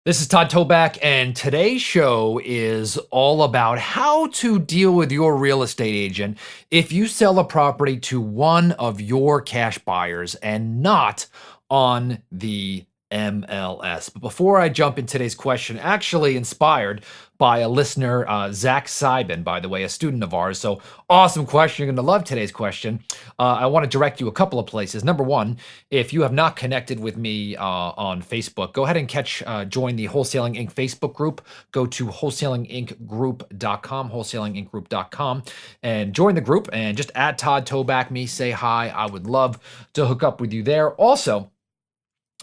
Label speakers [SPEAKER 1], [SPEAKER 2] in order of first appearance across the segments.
[SPEAKER 1] This is Todd Toback, and today's show is all about how to deal with your real estate agent if you sell a property to one of your cash buyers and not on the MLS. But before I jump in today's question, actually inspired by a listener, Zach Sybin, by the way, a student of ours. So awesome question. You're going to love today's question. I want to direct you a couple of places. Number one, if you have not connected with me on Facebook, go ahead and join the Wholesaling Inc. Facebook group. Go to wholesalingincgroup.com, wholesalingincgroup.com, and join the group and just add Todd Toback me, say hi. I would love to hook up with you there. Also,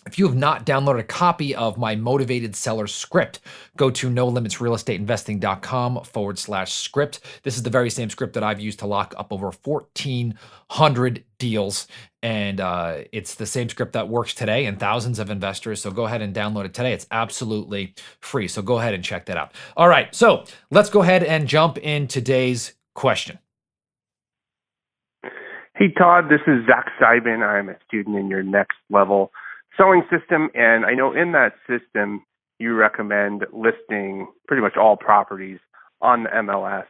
[SPEAKER 1] if you have not downloaded a copy of my Motivated Seller script, go to nolimitsrealestatinvesting.com/script. This is the very same script that I've used to lock up over 1,400 deals. And it's the same script that works today and thousands of investors. So go ahead and download it today. It's absolutely free. So go ahead and check that out. All right. So let's go ahead and jump in today's question.
[SPEAKER 2] Hey, Todd, this is Zach Sybin. I'm a student in your next level selling system. And I know in that system, you recommend listing pretty much all properties on the MLS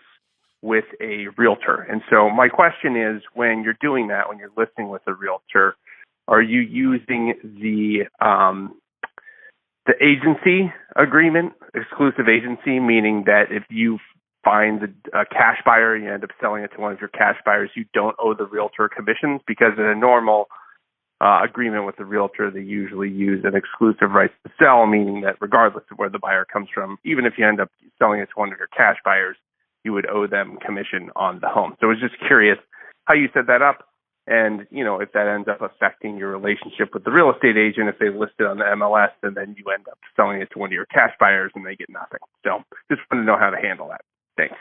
[SPEAKER 2] with a realtor. And so my question is, when you're doing that, when you're listing with a realtor, are you using the agency agreement, exclusive agency, meaning that if you find a cash buyer and you end up selling it to one of your cash buyers, you don't owe the realtor commissions? Because in a normal agreement with the realtor, they usually use an exclusive right to sell, meaning that regardless of where the buyer comes from, even if you end up selling it to one of your cash buyers, you would owe them commission on the home. So I was just curious how you set that up, and if that ends up affecting your relationship with the real estate agent if they list it on the MLS and then you end up selling it to one of your cash buyers and they get nothing. So just want to know how to handle that. Thanks.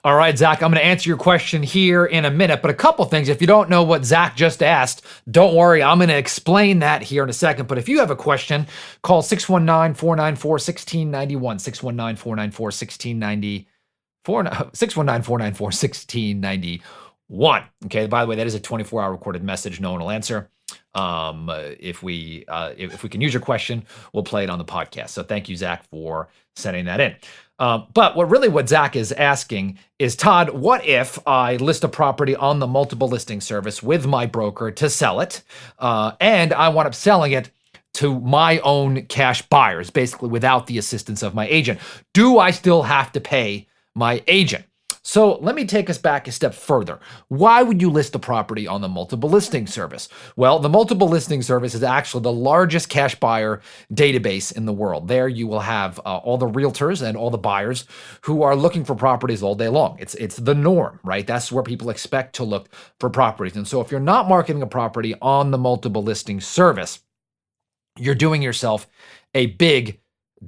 [SPEAKER 1] All right, Zach, I'm going to answer your question here in a minute, but a couple things. If you don't know what Zach just asked, don't worry. I'm going to explain that here in a second. But if you have a question, call 619-494-1691, 619-494-1690, 619-494-1691. Okay, by the way, that is a 24-hour recorded message. No one will answer. If we can use your question, we'll play it on the podcast. So thank you, Zach, for sending that in. But what Zach is asking is, Todd, what if I list a property on the multiple listing service with my broker to sell it, and I wind up selling it to my own cash buyers, basically without the assistance of my agent? Do I still have to pay my agent? So let me take us back a step further. Why would you list a property on the multiple listing service? Well, the multiple listing service is actually the largest cash buyer database in the world. There you will have all the realtors and all the buyers who are looking for properties all day long. It's the norm, right? That's where people expect to look for properties. And so if you're not marketing a property on the multiple listing service, you're doing yourself a big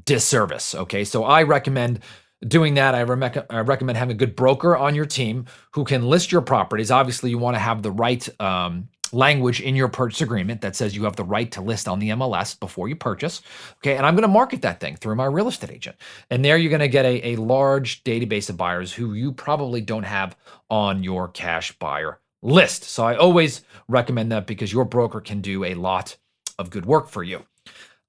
[SPEAKER 1] disservice, okay? So I recommend doing that. I recommend having a good broker on your team who can list your properties. Obviously, you want to have the right language in your purchase agreement that says you have the right to list on the MLS before you purchase. Okay, and I'm going to market that thing through my real estate agent. And there you're going to get a large database of buyers who you probably don't have on your cash buyer list. So I always recommend that because your broker can do a lot of good work for you.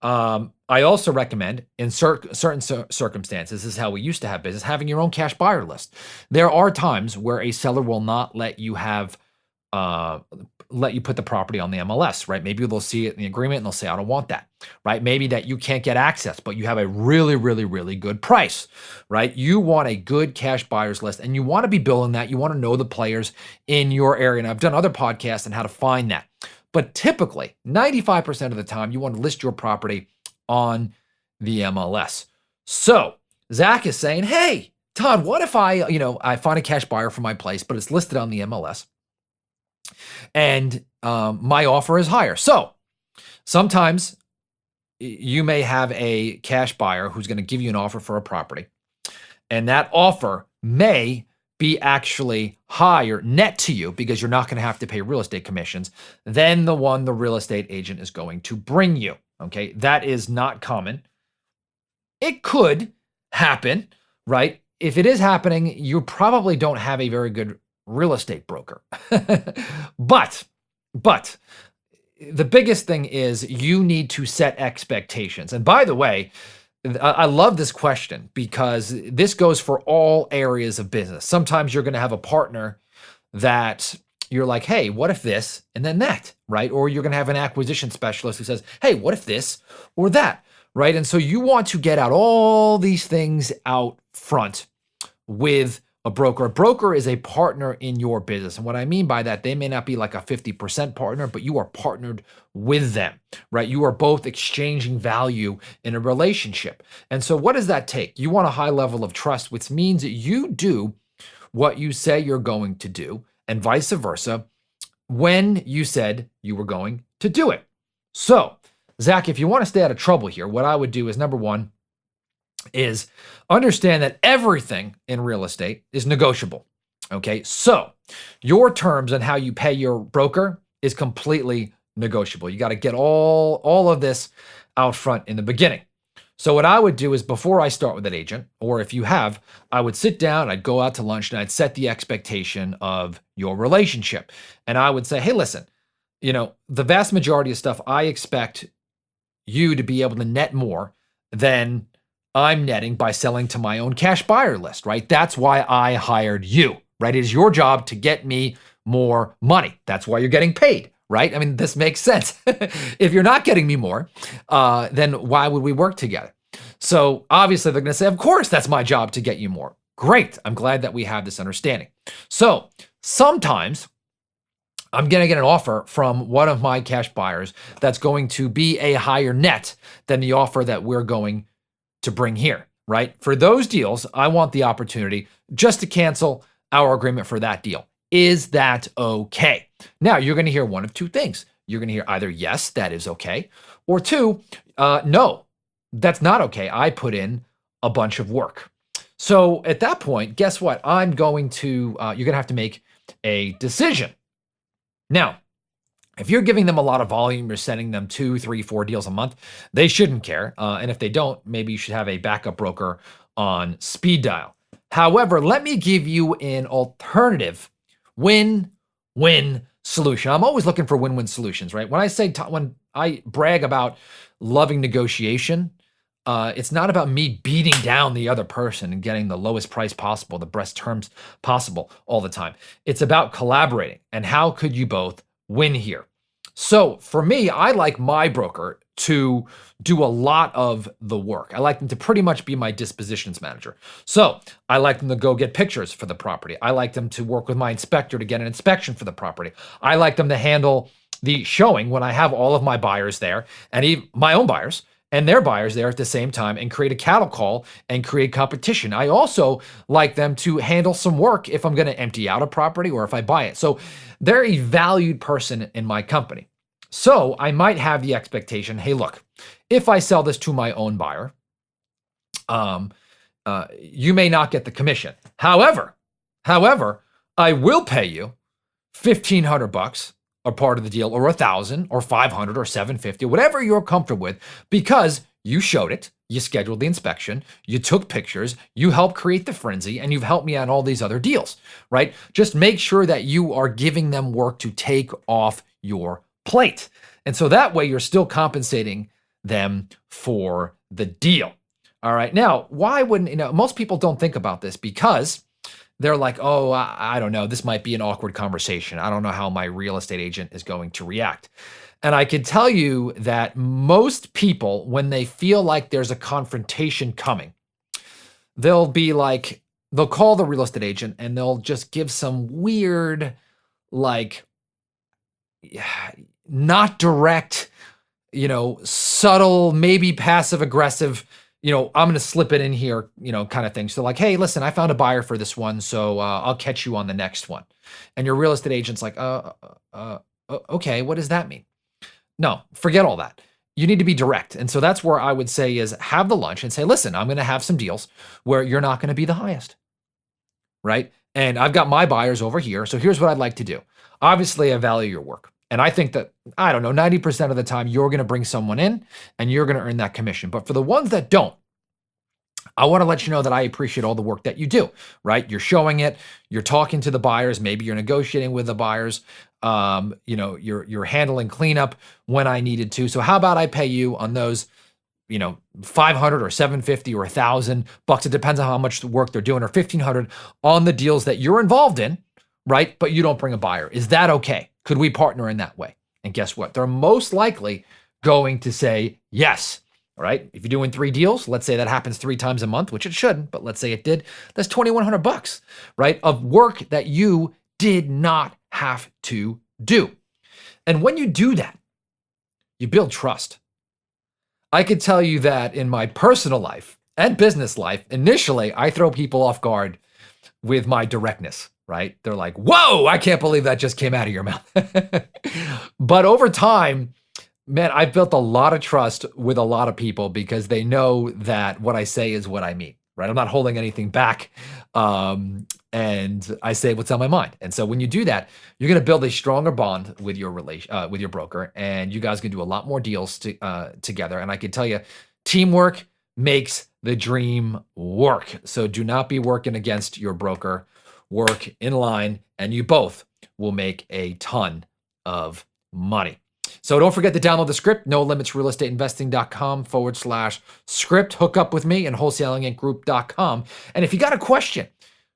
[SPEAKER 1] I also recommend, in certain circumstances, this is how we used to have business, having your own cash buyer list. There are times where a seller will not let you put the property on the MLS, right? Maybe they'll see it in the agreement and they'll say, I don't want that, right? Maybe that you can't get access, but you have a really, really, really good price, right? You want a good cash buyers list, and you want to be building that. You want to know the players in your area. And I've done other podcasts on how to find that. But typically, 95% of the time, you want to list your property on the MLS. So Zach is saying, hey, Todd, what if I find a cash buyer for my place, but it's listed on the MLS and my offer is higher. So sometimes you may have a cash buyer who's going to give you an offer for a property, and that offer may be actually higher net to you because you're not going to have to pay real estate commissions than the one the real estate agent is going to bring you. Okay, that is not common. It could happen, right? If it is happening, you probably don't have a very good real estate broker. But the biggest thing is you need to set expectations. And by the way, I love this question because this goes for all areas of business. Sometimes you're going to have a partner that you're like, hey, what if this and then that, right? Or you're going to have an acquisition specialist who says, hey, what if this or that, right? And so you want to get out all these things out front with a broker. A broker is a partner in your business. And what I mean by that, they may not be like a 50% partner, but you are partnered with them, right? You are both exchanging value in a relationship. And so what does that take? You want a high level of trust, which means that you do what you say you're going to do and vice versa when you said you were going to do it. So, Zach, if you want to stay out of trouble here, what I would do is number one, is understand that everything in real estate is negotiable. Okay. So your terms and how you pay your broker is completely negotiable. You got to get all of this out front in the beginning. So what I would do is before I start with an agent, or if you have, I would sit down, I'd go out to lunch and I'd set the expectation of your relationship. And I would say, hey, listen, the vast majority of stuff, I expect you to be able to net more than I'm netting by selling to my own cash buyer list, right? That's why I hired you, right? It is your job to get me more money. That's why you're getting paid, right? I mean, this makes sense. If you're not getting me more, then why would we work together? So obviously they're going to say, of course, that's my job to get you more. Great. I'm glad that we have this understanding. So sometimes I'm going to get an offer from one of my cash buyers that's going to be a higher net than the offer that we're going to bring here, right? For those deals, I want the opportunity just to cancel our agreement for that deal. Is that okay? Now, you're going to hear one of two things. You're going to hear either, yes, that is okay, or two, no, that's not okay. I put in a bunch of work. So at that point, guess what? You're going to have to make a decision. Now, if you're giving them a lot of volume, you're sending them 2, 3, 4 deals a month, they shouldn't care. And if they don't, maybe you should have a backup broker on speed dial. However, let me give you an alternative win-win solution. I'm always looking for win-win solutions, right? When I brag about loving negotiation, it's not about me beating down the other person and getting the lowest price possible, the best terms possible all the time. It's about collaborating and how could you both win here. So for me, I like my broker to do a lot of the work. I like them to pretty much be my dispositions manager. So I like them to go get pictures for the property. I like them to work with my inspector to get an inspection for the property. I like them to handle the showing when I have all of my buyers there and even my own buyers and their buyers there at the same time and create a cattle call and create competition. I also like them to handle some work if I'm going to empty out a property or if I buy it. So they're a valued person in my company. So I might have the expectation, hey, look, if I sell this to my own buyer, you may not get the commission. However, I will pay you $1,500 a part of the deal, or 1,000 or 500 or 750, whatever you're comfortable with, because you showed it, you scheduled the inspection, you took pictures, you helped create the frenzy, and you've helped me on all these other deals, right? Just make sure that you are giving them work to take off your plate. And so that way you're still compensating them for the deal. All right. Now, why wouldn't, most people don't think about this because they're like, oh, I don't know. This might be an awkward conversation. I don't know how my real estate agent is going to react. And I can tell you that most people, when they feel like there's a confrontation coming, they'll call the real estate agent and they'll just give some weird, not direct, subtle, maybe passive aggressive, I'm going to slip it in here, kind of thing. So hey, listen, I found a buyer for this one, so I'll catch you on the next one. And your real estate agent's like, okay, what does that mean? No, forget all that. You need to be direct. And so that's where I would say is have the lunch and say, listen, I'm going to have some deals where you're not going to be the highest, right? And I've got my buyers over here. So here's what I'd like to do. Obviously, I value your work. And I think that, 90% of the time you're going to bring someone in and you're going to earn that commission. But for the ones that don't, I want to let you know that I appreciate all the work that you do, right? You're showing it, you're talking to the buyers, maybe you're negotiating with the buyers, you're handling cleanup when I needed to. So how about I pay you on those, 500 or 750 or $1,000? It depends on how much work they're doing, or 1,500 on the deals that you're involved in, right? But you don't bring a buyer. Is that okay? Could we partner in that way? And guess what? They're most likely going to say yes. All right. If you're doing 3 deals, let's say that happens 3 times a month, which it shouldn't, but let's say it did. That's $2,100, right? Of work that you did not have to do. And when you do that, you build trust. I could tell you that in my personal life and business life, initially, I throw people off guard with my directness, right? They're like, whoa, I can't believe that just came out of your mouth. But over time, man, I've built a lot of trust with a lot of people because they know that what I say is what I mean, right? I'm not holding anything back. And I say what's on my mind. And so when you do that, you're going to build a stronger bond with your with your broker, and you guys can do a lot more deals together. And I can tell you, teamwork makes the dream work. So do not be working against your broker. Work in line, and you both will make a ton of money. So don't forget to download the script, nolimitsrealestateinvesting.com/script. Hook up with me and wholesalingincgroup.com. And if you got a question,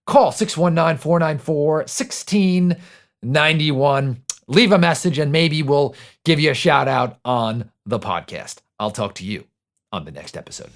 [SPEAKER 1] call 619-494-1691. Leave a message and maybe we'll give you a shout out on the podcast. I'll talk to you on the next episode.